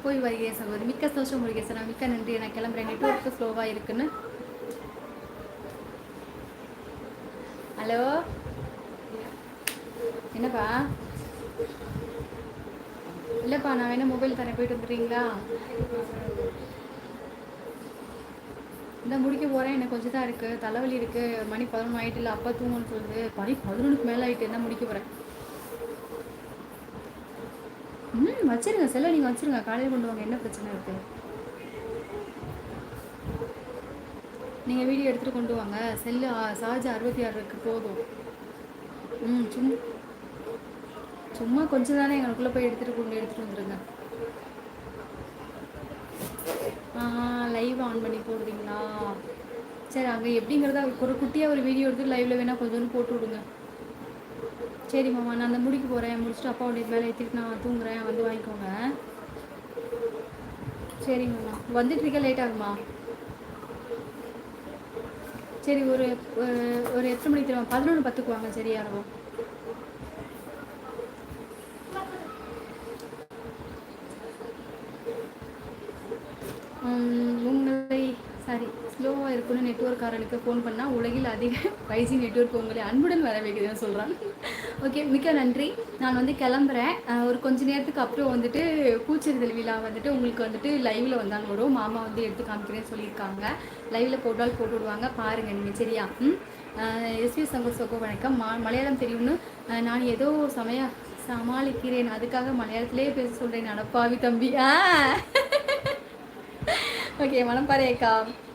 போய் வருகிறேன் சகோதரி. மிக்க சந்தோஷம் முருகேசனா, மிக்க நன்றி. நான் கிளம்புறேன், நெட்வொர்க்கு ஸ்லோவாக இருக்குன்னு. ஹலோ, என்னப்பா? இல்லைப்பா, நான் வேணா மொபைல் தரேன், போயிட்டு வந்துடுறீங்களா? இந்த முடிக்க போகிறேன், எனக்கு கொஞ்சம் தான் இருக்குது, தலைவலி இருக்குது. மணி 11 ஆகிட்டு இல்லை, அப்பா தூங்கணும்னு சொல்லுது. மணி 11க்கு மேலே ஆகிட்டு, என்ன முடிக்க போகிறேன். வச்சுருங்க, செல்லை நீங்கள் வச்சுருங்க, காலையில் கொண்டு வாங்க, என்ன பிரச்சனை இருக்குது? நீங்கள் வீடியோ எடுத்துகிட்டு கொண்டு வாங்க. செல்லு சார்ஜ் 66 போதும். சும்மா சும்மா கொஞ்சம் தானே, எங்களுக்குள்ளே போய் எடுத்துகிட்டு வந்துடுங்க. லைவ் ஆன் பண்ணி போடுறீங்களா? சரி, அங்கே எப்படிங்கிறத ஒரு குட்டியாக ஒரு வீடியோ எடுத்து லைவில் வேணால் கொஞ்சோண்டு போட்டு விடுங்க. சரி மாமா, நான் அந்த முடிக்க போகிறேன், முடிச்சுட்டு அப்பாவுடைய வேலை ஏற்றிட்டு நான் தூங்குறேன், வந்து வாங்கிக்கோங்க. சரிங்கம்மா, வந்துட்டு இருக்க லேட் ஆகுமா? சரி, ஒரு ஒரு எத்தனை மணிக்கு தருவாங்க? 11:10 வாங்க, சரியா இருக்கும். உங்களை சாரி ஸ்லோவாக இருக்குன்னு நெட்ஒர்க்காரனுக்கு ஃபோன் பண்ணால் உலகில் அதிக 5G நெட்ஒர்க் உங்களை அன்புடன் வர வைக்குதுன்னு சொல்கிறான். ஓகே, மிக்க நன்றி. நான் வந்து கிளம்புறேன். ஒரு கொஞ்ச நேரத்துக்கு அப்புறம் வந்துட்டு பூச்செறிதல் விழா வந்துட்டு உங்களுக்கு வந்துட்டு லைவில் வந்தாலும் வரும். மாமா வந்து எடுத்து காமிக்கிறேன்னு சொல்லியிருக்காங்க. லைவில் போட்டால் போட்டு விடுவாங்க, பாருங்கள் நீங்கள். சரியா? எஸ்வி சங்கோ வணக்கம். மலையாளம் தெரியும்னு நான் ஏதோ சமாளிக்கிறேன், அதுக்காக மலையாளத்திலே பேச சொல்கிறேன். அடப்பாவி தம்பி. ஓகே, மனப்பாறை அக்கா,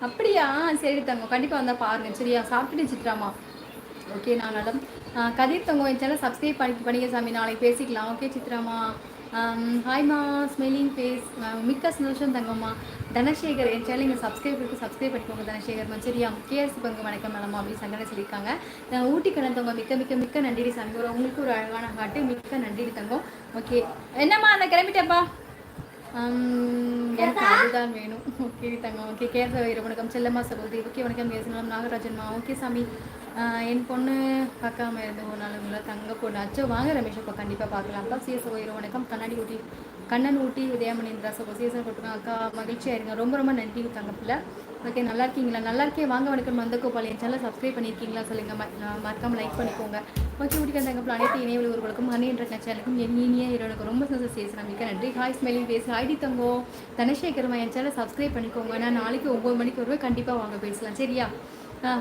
அப்படியா? சரி தங்க, கண்டிப்பாக வந்தால் பாருங்கள். சரியா? சாப்பிட்டுட்டு சித்ராமா. ஓகே, நான் நலம். கதிர் தங்கம், என் சேனல் சப்ஸ்கிரைப் பண்ணிக்க சாமி, நாளைக்கு பேசிக்கலாம். ஓகே சித்ராமா. ஹாய்மா, ஸ்மெல்லிங் ஃபேஸ், மிக்க சந்தோஷம் தங்கம்மா. தனசேகர், என் சேனல் நீங்கள் சப்ஸ்கிரைப் பண்ணிக்கோங்க தனசேகர்மா. சரியா? கேஎஸ் பங்கு வணக்கம் மேலம்மா அப்படின்னு சங்கனை சொல்லியிருக்காங்க. ஊட்டி கண்ணன் தங்கம், மிக்க மிக்க மிக்க நன்றி சங்கர், உங்களுக்கு ஒரு அழகான ஹாட்டு, மிக்க நன்றி தங்கம். ஓகே, என்னம்மா அந்த கிளம்பிட்டேப்பா. எனக்கு அதுதான் வேணும். ஓகே தங்கம். ஓகே, கேரள வைர வணக்கம். செல்லம்மா சகோதரி. ஓகே, வணக்கம் பேசலாம். நாகராஜன்மா. ஓகே சாமி. என் பொண்ணு பார்க்காம இருந்து ஒரு நாளுங்களா? தங்க பொண்ணு அச்சோ, வாங்க ரமேஷ் அப்பா, கண்டிப்பாக பார்க்கலாம். அக்கா சிஎஸ் வைர வணக்கம். கண்ணன் ஊட்டி உதயமணிந்திரா சகோ சிஎஸ் போட்டுருக்காங்க. அக்கா மகிழ்ச்சியாக இருங்க, ரொம்ப ரொம்ப நன்றி தங்கப்பில்லை. ஓகே, நல்லா இருக்கீங்களா? நல்லா இருக்கேன், வாங்க வணக்கம். நந்தகோபால், என் சேனல் சப்ஸ்கிரைப் பண்ணியிருக்கீங்களா சொல்லுங்கள், மறக்காமல் லைக் பண்ணிக்கோங்க. ஓகே, ஊட்டிக்க தங்கப்பில் அனைத்து இணைய உறவுகளுக்கும் ஹனி என்ற சேனலுக்கும் என் இனிய இரவுக்கு ரொம்ப சந்தோஷம் சேசுகிறேன், மிக்க நன்றி. ஹாய் ஸ்மெல்லிங் பேஸ், ஹாய்டி தங்கோ. தனசேகரமா, என் சேனல் சப்ஸ்கிரைப் பண்ணிக்கோங்க. நான் நாளைக்கு 9 மணிக்கு வருவேன், கண்டிப்பாக வாங்க பேசலாம். சரியா?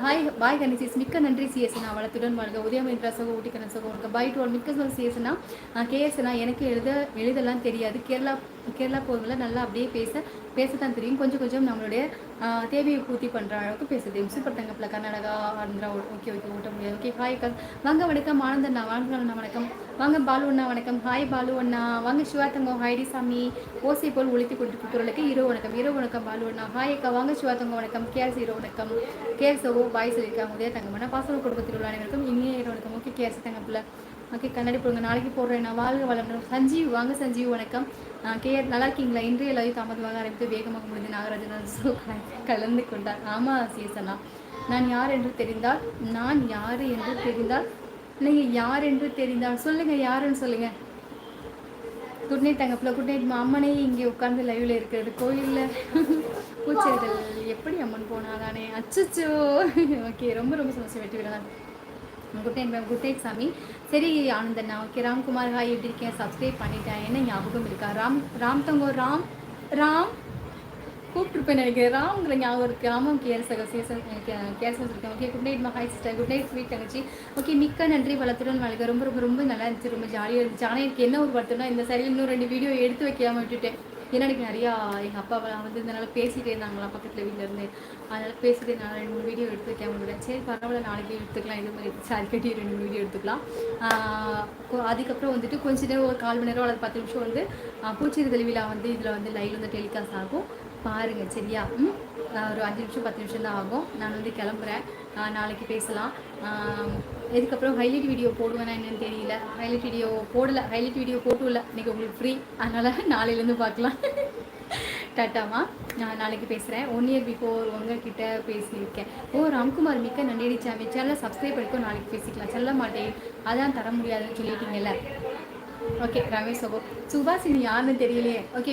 ஹாய் பாய் கணிசிஸ், மிக்க நன்றி சிஎஸ்னா, வளத்துடன் வாழ்க. உதயமித்ரா சகோ, ஊட்டிக்கண்ணன் சகோ இருக்க பாய் டு ஆல், மிக்க சொல் சிஎஸ்னா. கேஎஸ்னா, எனக்கு எழுதலாம் தெரியாது, கேரளா போகல, நல்லா அப்படியே பேசத்தான் தெரியும், கொஞ்சம் நம்மளுடைய தேவையை பூர்த்தி பண்ணுற அளவுக்கு பேச தெரியும். சூப்பர் தங்கப்பில் கர்நாடகா ஆந்திரா. ஓகே ஓட்ட முடியாது. ஓகே, ஹாய் வாங்க வணக்கம். ஆனந்தண்ணா வாழ்ந்தண்ணா வணக்கம். வாங்க பாலு அண்ணா வணக்கம். ஹாய் பாலு அண்ணா, வாங்க சிவா தங்கம். ஹாய்டி சாமி, ஓசை போல் ஒழித்து கொடுத்து குரலுக்கு இரவு வணக்கம் பாலு அண்ணா. ஹாய் அக்கா, வாங்க சிவா தங்கம் வணக்கம். கேஎஸ் இரவு வணக்கம். கேஎஸ் ஓ பாய் சொல்லியிருக்காங்க. உதய தங்கம்னா பாசன குடும்பத்தில் உள்ள அனைவருக்கும் இனிய இரவு வணக்கம். Okay, KS தங்கப்பில். ஓகே, கண்ணாடி போடுங்க, நாளைக்கு போடுறேன் நான். வாழ்க வளம். சஞ்சீவ், வாங்க சஞ்சீவ் வணக்கம். நல்லா இருக்கீங்களா? இன்றைய லைவ் தாமதமாக ஆரம்பித்து வேகமாக முடிந்து நாகராஜன் கலந்து கொண்டார். ஆமாம் சிஎஸ்னா, நான் யார் என்று தெரிந்தால் நீங்கள் யார் என்று தெரிந்தால் சொல்லுங்கள், யாருன்னு சொல்லுங்கள். குட் நைட் தங்கப்பில். குட் நைட் அம்மனே இங்கே உட்கார்ந்து லைவில் இருக்கிறது கோயிலில் பூச்செறிதல் எப்படி அம்மன் போனாதானே? அச்சோ. ஓகே, ரொம்ப ரொம்ப சந்தோஷம், வெற்றி விடலாம். Good night ma'am. Good night சாமி. சரி ஆனந்தண்ணா. ஓகே, ராம்குமார் ஹாய், எப்படி இருக்கேன்? சப்ஸ்கிரைப் பண்ணிட்டேன். என்ன ஞாபகம் இருக்கா? ராம் தங்கோ, ராம் கூப்பிட்டுருப்பேன் நினைக்கிறேன். ராம்ங்கிற ஞாபகம் இருக்குது. ஆமாம், கேர்ஸ் இருக்கேன். Okay, good night hi sister. Good night sweet தங்கச்சி. ஓகே, மிக்க நன்றி, வளத்துடன் வாழ்க்கை. ரொம்ப ரொம்ப ரொம்ப நல்லா இருந்துச்சு, ரொம்ப ஜாலியாக இருந்துச்சு. ஆனால் எனக்கு என்ன ஒரு வருத்தம்னா, இந்த சரியில் இன்னும் 2 வீடியோ எடுத்து வைக்காமல் விட்டுட்டேன். ஏன்னா எனக்கு நிறையா எங்கள் அப்பா வந்து இதனால பேசிகிட்டே இருந்தாங்களா பக்கத்தில் வீட்டிலேருந்து, அதனால் பேசிட்டு நான் 2-3 வீடியோ எடுத்து வைக்காம விட்டேன். சரி பரவாயில்ல, நாளைக்கு எடுத்துக்கலாம், இது மாதிரி சாரி கட்டி 2 வீடியோ எடுத்துக்கலாம். அதுக்கப்புறம் வந்துட்டு கொஞ்ச நேரம் ஒரு 1/4 மணி நேரம் அல்லது 10 நிமிஷம் வந்து பூச்செறிதல் விழா வந்து இதில் வந்து லைவ் வந்து டெலிகாஸ்ட் ஆகும், பாருங்கள். சரியா? ஒரு 5 நிமிஷம் 10 நிமிஷம் தான் ஆகும். நான் வந்து கிளம்புறேன், நாளைக்கு பேசலாம். இதுக்கப்புறம் ஹைலைட் வீடியோ போடுவேன்னா என்னன்னு தெரியல. ஹைலைட் வீடியோ போட்டும் இல்லை இன்றைக்கி, உங்களுக்கு ஃப்ரீ, அதனால் நாளையிலேருந்து பார்க்கலாம். டாட்டாமா, நான் நாளைக்கு பேசுகிறேன். 1 இயர் பிஃபோர் உங்ககிட்ட பேசியிருக்கேன். ராம்குமார், மிக்க நன்றி சாமி. சேனல் சப்ஸ்கிரைப் பண்ணிக்கோ, நாளைக்கு பேசிக்கலாம். செல்ல மாட்டேன், அதான் தர முடியாதுன்னு சொல்லிட்டீங்கல்ல. ஓகே, ரமேஷ் சகோ. சுபாஷினி யாருன்னு தெரியலையே. ஓகே.